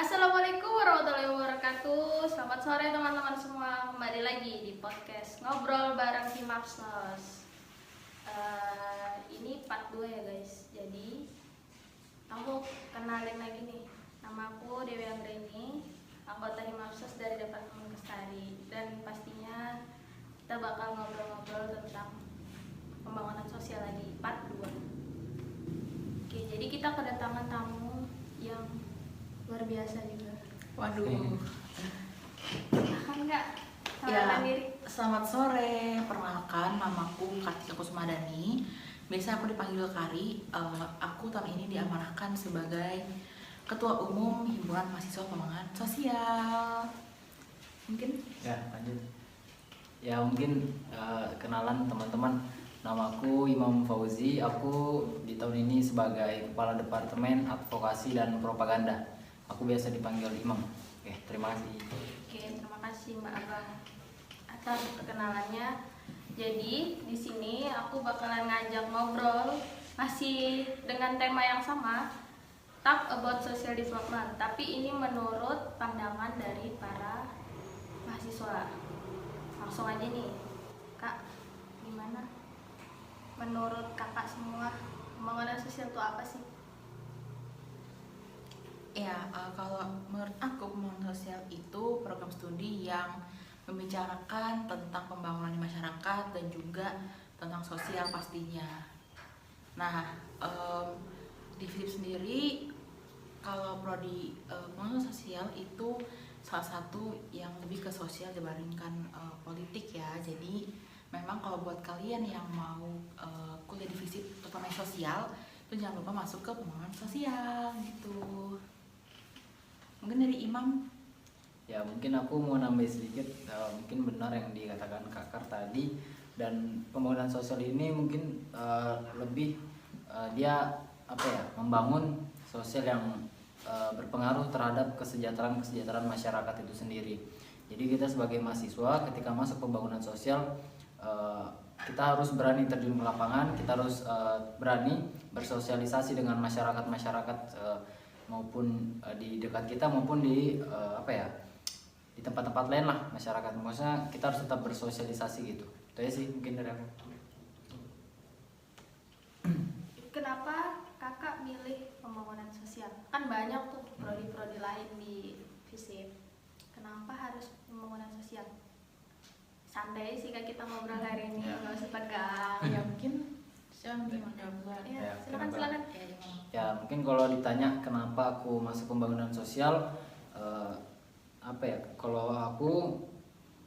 Assalamualaikum warahmatullahi wabarakatuh. Selamat sore teman-teman semua. Kembali lagi di podcast Ngobrol bareng Himapsos. Ini part 2 ya guys. Jadi aku kenalin lagi nih. Nama aku Dewi Anggreni, anggota Himapsos dari Departemen Kestari. Dan pastinya kita bakal ngobrol-ngobrol tentang pembangunan sosial lagi part 2. Oke, jadi kita kedatangan tamu yang luar biasa juga. Waduh. Kan nggak Ya, samarkan diri. selamat sore. Perkenalkan, namaku Kartika Kusmadani. Biasa aku dipanggil Kari. Aku tahun ini diamanahkan sebagai Ketua Umum Himpunan Mahasiswa Pembangunan Sosial. Mungkin? Ya, lanjut. Ya, mungkin kenalan teman-teman. Namaku Imam Fauzi. Aku di tahun ini sebagai Kepala Departemen Advokasi dan Propaganda. Aku biasa dipanggil Imam. Oke, terima kasih. Oke, terima kasih Mbak Abang atas perkenalannya. Jadi di sini aku bakalan ngajak ngobrol masih dengan tema yang sama, talk about social development. Tapi ini menurut pandangan dari para mahasiswa. Langsung aja nih, Kak, gimana? Menurut kakak semua, pembangunan sosial itu apa sih? Ya, kalau menurut aku pembangunan sosial itu program studi yang membicarakan tentang pembangunan di masyarakat dan juga tentang sosial pastinya. Nah, di FISIP sendiri kalau prodi pembangunan sosial itu salah satu yang lebih ke sosial dibandingkan politik ya. Jadi memang kalau buat kalian yang mau kuliah di FISIP terutama yang sosial itu jangan lupa masuk ke pembangunan sosial gitu. Mungkin dari Imam. Ya, mungkin aku mau nambahin sedikit. Mungkin benar yang dikatakan Kakak tadi, dan pembangunan sosial ini mungkin lebih dia apa ya, membangun sosial yang berpengaruh terhadap kesejahteraan masyarakat itu sendiri. Jadi kita sebagai mahasiswa ketika masuk pembangunan sosial, kita harus berani terjun ke lapangan, kita harus berani bersosialisasi dengan masyarakat maupun di dekat kita maupun di apa ya, di tempat-tempat lain lah masyarakat. Maksudnya kita harus tetap bersosialisasi gitu. Itu aja sih mungkin dari aku. Kenapa kakak milih pembangunan sosial? Kan banyak tuh prodi-prodi lain di FISIP. Kenapa harus pembangunan sosial? Santai sih kak kita ngobrol hari ini, nggak usah tegang. Ya mungkin siapa yang mau jawab duluan? Ya, kenapa? silakan. Ya, Imam. Ya, mungkin kalau ditanya kenapa aku masuk pembangunan sosial, apa ya? Kalau aku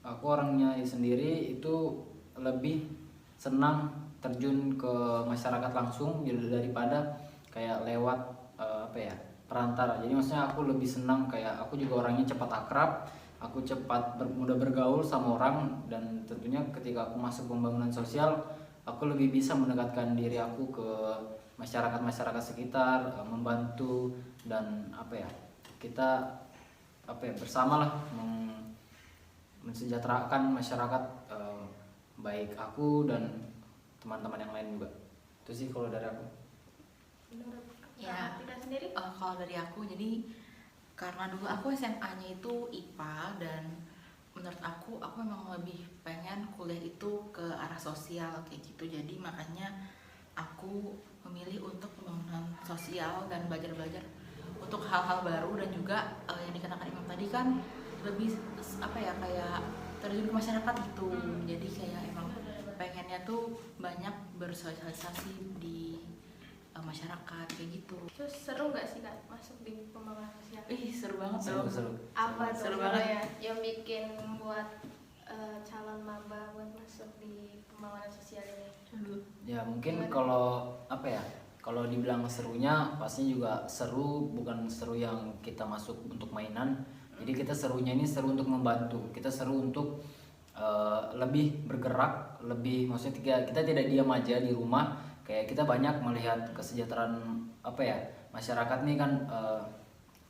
orangnya sendiri itu lebih senang terjun ke masyarakat langsung daripada kayak lewat apa ya, perantara. Jadi maksudnya aku lebih senang, kayak aku juga orangnya cepat akrab, aku cepat mudah bergaul sama orang, dan tentunya ketika aku masuk pembangunan sosial, aku lebih bisa mendekatkan diri aku ke masyarakat sekitar, membantu, dan apa ya, kita apa ya, bersamalah mensejahterakan masyarakat, baik aku dan teman-teman yang lain juga. Itu sih kalau dari aku. Menurut Ya. Tika sendiri? Kalau dari aku, jadi karena dulu aku SMA-nya itu IPA dan menurut aku memang lebih pengen kuliah itu ke arah sosial kayak gitu. Jadi makanya aku memilih untuk pembangunan sosial dan belajar untuk hal-hal baru, dan juga yang dikatakan Imam tadi kan lebih apa ya, kayak terjun ke masyarakat gitu. Jadi kayak emang pengennya tuh banyak bersosialisasi di masyarakat kayak gitu. Terus seru nggak sih kak masuk di pembangunan sosial? Ih, seru banget Seru, dong. seru. Apa tuh Seru seru banget. ya yang bikin buat calon maba buat masuk di pembangunan sosial ini? Ya mungkin kalau apa ya, kalau dibilang serunya pastinya juga seru, bukan seru yang kita masuk untuk mainan. Jadi kita serunya ini seru untuk membantu, kita seru untuk lebih bergerak, lebih, maksudnya kita tidak diam aja di rumah. Kayak kita banyak melihat kesejahteraan apa ya, masyarakat nih kan,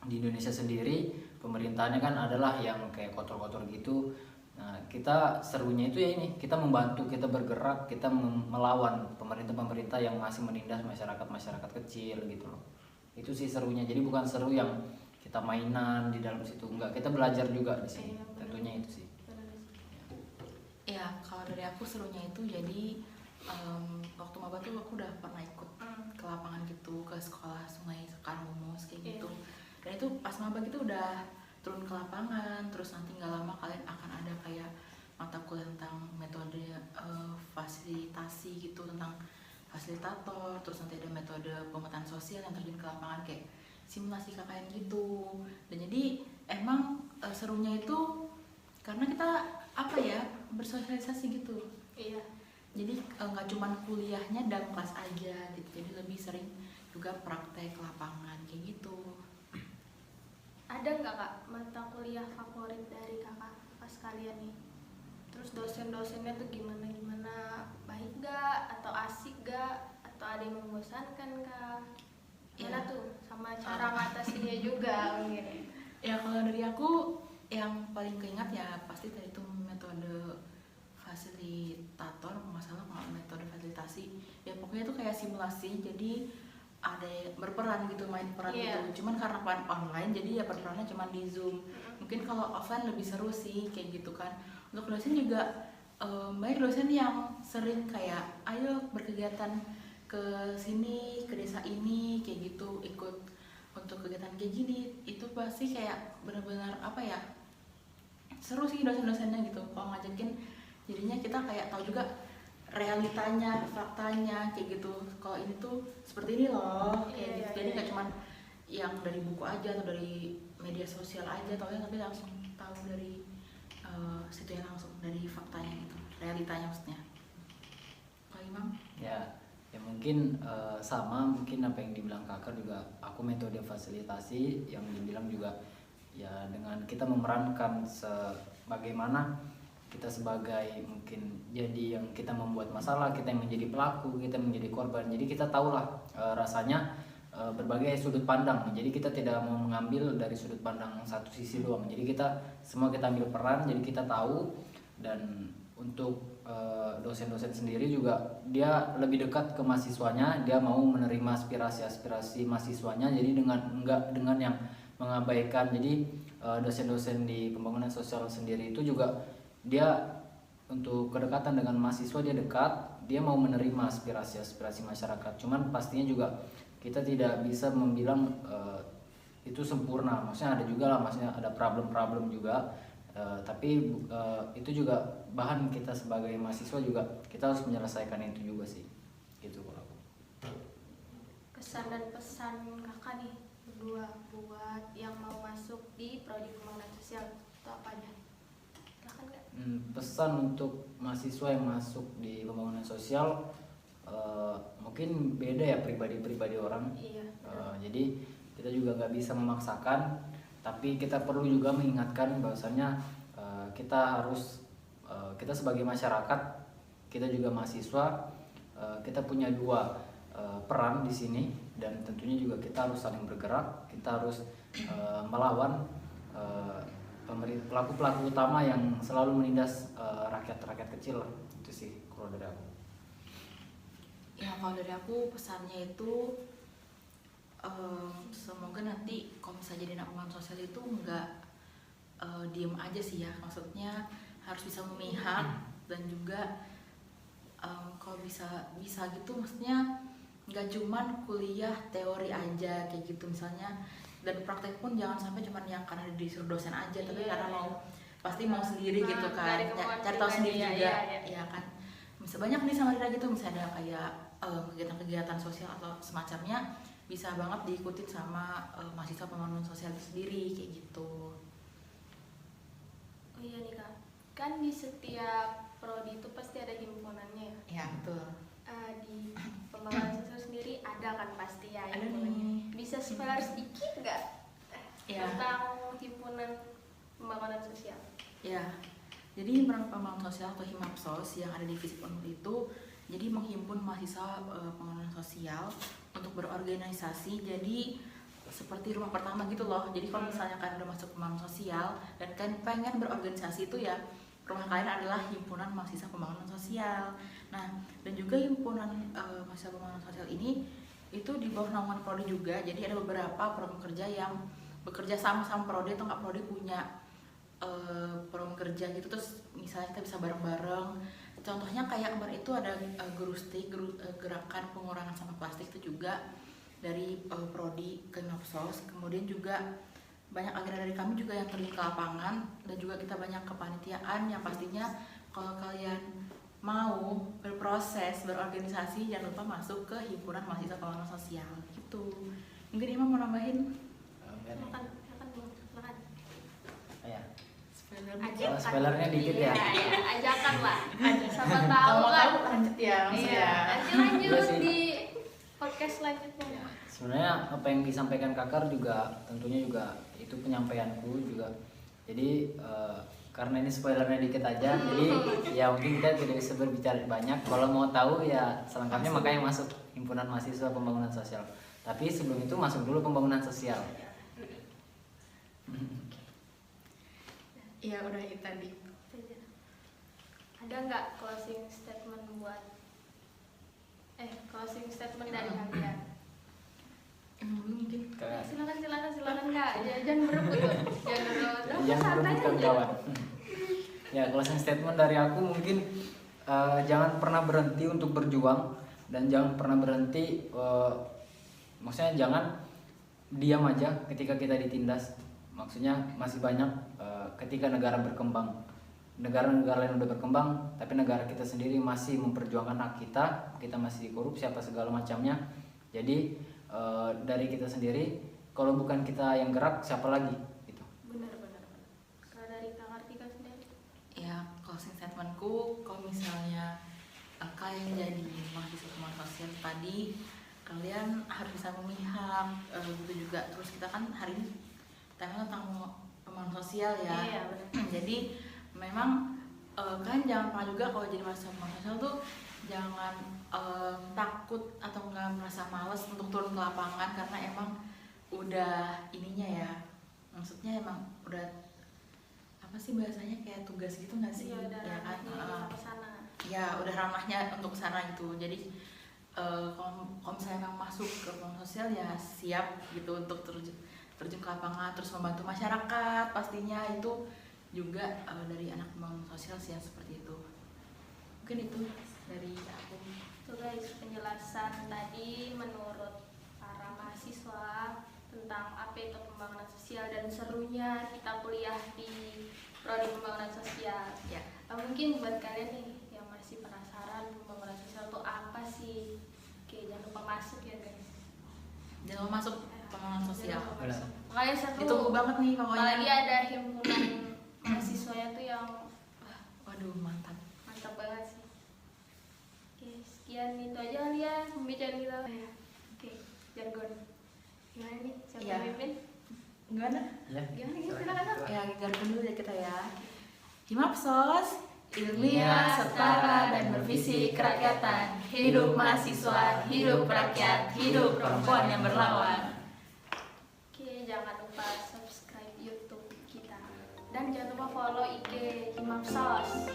di Indonesia sendiri pemerintahannya kan adalah yang kayak kotor-kotor gitu. Nah, kita serunya itu ya ini, kita membantu, kita bergerak, kita melawan pemerintah-pemerintah yang masih menindas masyarakat kecil gitu loh. Itu sih serunya. Jadi bukan seru yang kita kita mainan di dalam situ, enggak, kita belajar juga di sini. Iya, benar. Tentunya itu sih. Ya kalau dari aku serunya itu jadi waktu maba tuh aku udah pernah ikut ke lapangan gitu, ke sekolah Sungai Sekar Humus kayak gitu. Dan itu pas maba gitu udah turun ke lapangan, terus nanti nggak lama kalian akan ada kayak mata kuliah tentang metode fasilitasi gitu, tentang fasilitator, terus nanti ada metode pemetaan sosial yang terjun ke lapangan kayak simulasi KKN gitu. Dan jadi emang serunya itu karena kita apa ya, bersosialisasi gitu. Iya. Jadi nggak cuman kuliahnya dalam kelas aja gitu, jadi lebih sering juga praktek lapangan kayak gitu. Ada nggak Kak mata kuliah favorit dari kakak sekalian nih? Terus dosen-dosennya tuh gimana, baik gak atau asik gak atau ada yang membosankan Kak? Gimana Iya. tuh sama cara ngatasinya juga mungkin? Ya kalau dari aku yang paling keingat ya pasti tadi itu metode fasilitator, masalah kalau metode fasilitasi ya pokoknya itu kayak simulasi, jadi ada yang berperan gitu, main peran Iya. gitu. Cuman karena online jadi ya berperannya cuma di Zoom. Mungkin kalau offline lebih seru sih kayak gitu kan. Untuk dosen juga banyak dosen yang sering kayak ayo berkegiatan ke sini, ke desa ini kayak gitu, ikut untuk kegiatan kayak gini. Itu pasti kayak benar-benar apa ya, seru sih dosen-dosennya gitu kalau ngajakin. Jadinya kita kayak tahu juga realitanya, faktanya kayak gitu. Kalau ini tuh seperti ini loh kayak Iya, gitu. iya, Jadi iya. nggak cuman yang dari buku aja atau dari media sosial aja taunya, tapi langsung tahu dari situnya langsung, dari faktanya gitu, realitanya maksudnya. Kalau Imam? Ya mungkin sama mungkin apa yang dibilang kakak juga, aku metode fasilitasi yang dibilang juga ya dengan kita memerankan sebagaimana kita sebagai mungkin jadi yang kita membuat masalah, kita yang menjadi pelaku, kita menjadi korban. Jadi kita tahulah rasanya berbagai sudut pandang. Jadi kita tidak mau mengambil dari sudut pandang satu sisi doang. Jadi kita semua kita ambil peran, jadi kita tahu. Dan untuk dosen-dosen sendiri juga dia lebih dekat ke mahasiswanya, dia mau menerima aspirasi-aspirasi mahasiswanya. Jadi enggak dengan yang mengabaikan. Jadi dosen-dosen di pembangunan sosial sendiri itu juga dia untuk kedekatan dengan mahasiswa, dia dekat, dia mau menerima aspirasi-aspirasi masyarakat. Cuman pastinya juga kita tidak bisa membilang itu sempurna. Maksudnya ada juga lah, maksudnya ada problem-problem juga. Tapi itu juga bahan kita sebagai mahasiswa juga kita harus menyelesaikan itu juga sih. Gitu kalau aku. Kesan dan pesan kakak nih berdua buat yang mau masuk di prodi pembangunan sosial itu apa aja? Silakan Kak. Pesan untuk mahasiswa yang masuk di pembangunan sosial mungkin beda ya pribadi-pribadi orang. Iya. Jadi kita juga nggak bisa memaksakan, tapi kita perlu juga mengingatkan bahwasannya kita harus kita sebagai masyarakat, kita juga mahasiswa, kita punya dua peran di sini. Dan tentunya juga kita harus saling bergerak, kita harus melawan pelaku-pelaku utama yang selalu menindas rakyat-rakyat kecil lah. Itu sih kalau dari aku. Ya kalau dari aku pesannya itu semoga nanti kalau misalnya jadi anak pembangunan sosial itu nggak diem aja sih ya, maksudnya harus bisa memihak. Dan juga kalau bisa gitu, maksudnya nggak cuman kuliah teori aja kayak gitu misalnya, dan praktek pun jangan sampai cuman yang karena disuruh dosen aja, tapi Iya, karena iya. mau pasti mau sendiri gitu kan, Dari kemauan cari tahu sendiri pribadi, juga iya. ya kan. Bisa banyak nih sama Rira gitu, misalnya ada kayak kegiatan-kegiatan sosial atau semacamnya, bisa banget diikutin sama mahasiswa pembangunan sosial itu sendiri kayak gitu. Oh iya nih Kak, kan di setiap prodi itu pasti ada himpunannya ya. Ya betul. Di pembangunan sosial sendiri ada kan pasti ya Ada himpunannya. nih. Bisa spoiler sedikit nggak Ya. tentang himpunan pembangunan sosial? Ya, jadi himpunan pembangunan sosial atau Himapsos yang ada di Visip Unmul itu jadi menghimpun mahasiswa pembangunan sosial untuk berorganisasi. Jadi seperti rumah pertama gitu loh. Jadi kalau misalnya kalian udah masuk pembangunan sosial dan kalian pengen berorganisasi, itu ya rumah kalian adalah himpunan mahasiswa pembangunan sosial. Nah, dan juga himpunan mahasiswa pembangunan sosial ini itu di bawah naungan prodi juga. Jadi ada beberapa program kerja yang bekerja sama prodi atau nggak prodi punya program kerja gitu, terus misalnya kita bisa bareng-bareng. Contohnya kayak kemarin itu ada Gerustik, gerakan pengurangan sampah plastik itu juga dari prodi Kemapsos. Kemudian juga banyak agenda dari kami juga yang terjun ke lapangan, dan juga kita banyak kepanitiaan yang pastinya kalau kalian mau berproses, berorganisasi, jangan lupa masuk ke himpunan mahasiswa pembangunan sosial gitu. Mungkin Ima mau nambahin? Silakan Bu, silakan. Ya. Spoiler. Oh, spoilernya dikit ya. Iya, ajakan lah. Siapa tahu Kalau mau kan. tahu lanjut ya, Iya, maksudnya. nanti Iya lanjut sih. di podcast selanjutnya. Ya, sebenarnya apa yang disampaikan Kakar juga tentunya juga itu penyampaianku juga. Jadi karena ini spoilernya dikit aja, jadi ya mungkin kita tidak bisa berbicara banyak. Kalau mau tahu ya selengkapnya makanya masuk himpunan mahasiswa pembangunan sosial. Tapi sebelum itu masuk dulu pembangunan sosial. Iya udah itu tadi. Ada nggak closing statement closing statement dari kalian? Mungkin Silakan Kak. Jangan berebut loh. Jangan berebut. Jangan Santai berebut aja. kawan. Ya, closing statement dari aku mungkin jangan pernah berhenti untuk berjuang, dan jangan pernah berhenti, maksudnya jangan diam aja ketika kita ditindas. Maksudnya masih banyak ketika negara berkembang, negara-negara lain udah berkembang, tapi negara kita sendiri masih memperjuangkan hak kita masih dikorupsi apa segala macamnya. Jadi dari kita sendiri, kalau bukan kita yang gerak, siapa lagi gitu. Benar. Kalau dari Kak Kartika sendiri? ya closing statementku, kalau misalnya kalian jadi mahasiswa pembangunan sosial tadi, kalian harus bisa memihak gitu juga. Terus kita kan hari ini tema tentang pembangunan sosial ya. Iya, benar. Jadi memang kalian jangan pernah juga kalau jadi mahasiswa pembangunan sosial tuh jangan takut atau nggak merasa malas untuk turun ke lapangan, karena emang udah ininya ya, maksudnya emang udah apa sih bahasanya, kayak tugas gitu nggak sih? Iya, udah Ya kan? ranahnya ke sana. Ya udah ranahnya untuk sana gitu. Jadi kalau misalnya emang masuk ke pembangunan sosial ya siap gitu untuk terjun ke lapangan, terus membantu masyarakat. Pastinya itu juga dari anak pembangunan sosial sih yang seperti itu. Mungkin itu dari aku. Tuh guys, penjelasan tadi menurut para mahasiswa tentang apa itu pembangunan sosial dan serunya kita kuliah di prodi pembangunan sosial. Ya. Mungkin buat kalian nih yang masih penasaran pembangunan sosial itu apa sih? Oke, jangan lupa masuk ya guys. Jangan lupa masuk pembangunan sosial. Jangan lupa masuk. Makanya seru. Ditunggu banget nih pokoknya. Apalagi ada himpunan mahasiswanya tuh yang Waduh mantap. mantap banget sih. Oke, sekian itu aja kali ya pembicaraan kita. Oke, jargon. Gimana nih? Siapa Iya. yang mimpin? Gimana? Ya. Gimana gitu? Silakan. Ya garapin dulu ya kita ya. Himapsos, Ilmiah, setara, dan bervisi kerakyatan. Hidup mahasiswa, hidup rakyat, hidup perempuan yang berlawan. Oke, jangan lupa subscribe YouTube kita. Dan jangan lupa follow IG Himapsos.